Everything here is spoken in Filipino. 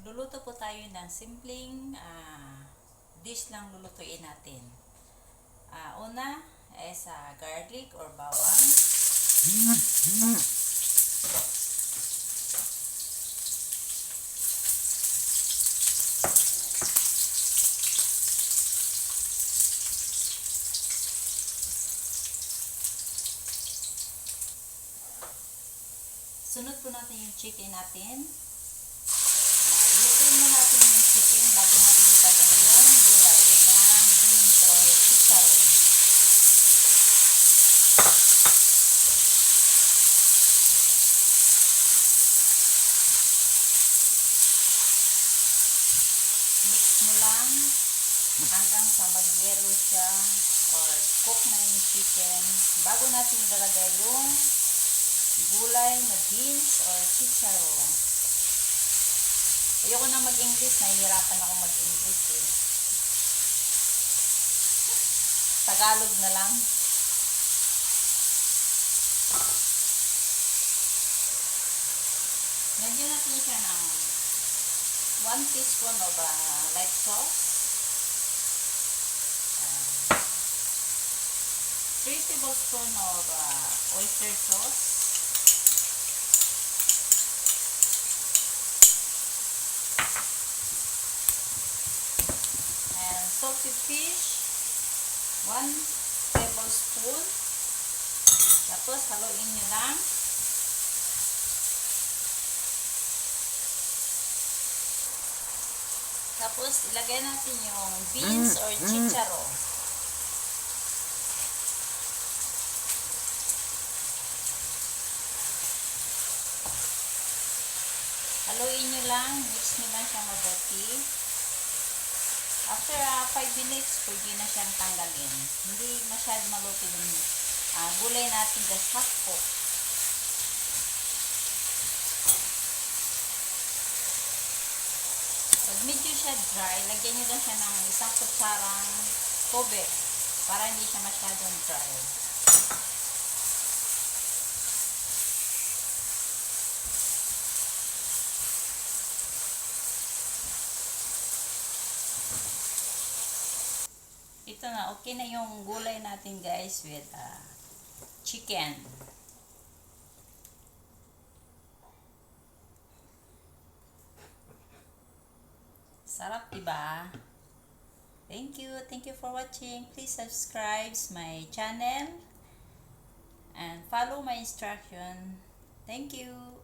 Luluto po tayo ng simpleng dish lang lulutuin natin. Una ay sa garlic or bawang. Sunod po natin yung chicken natin. Lulutuin mo natin yung chicken bago natin ilagay yung gulay na beans or chicharon. Mix mo lang hanggang sa mag-yellow siya or cook na yung chicken bago natin ilalagay yung gulay na beans or chicharon. Ayoko na mag-English, nahihirapan ako mag-English eh. Tagalog na lang. Lagyan natin siya ng 1 teaspoon of light sauce, 3 tablespoons of oyster sauce, and salted fish, 1 tablespoon. Tapos haluin nyo lang. Tapos ilagay natin yung beans or chicharon. Haluin nyo lang, mix nyo lang siya mabuti. After 5 minutes, pwede na siyang tanggalin. Hindi masyado maluto yung gulay natin, just half cook. Pag medyo siya dry, lagyan nyo lang siya ng 1 kutsarang tubig para hindi siya masyadong dry. Ito na, okay na yung gulay natin guys with chicken. Sarap, diba? Thank you for watching. Please subscribe my channel and follow my instruction. Thank you.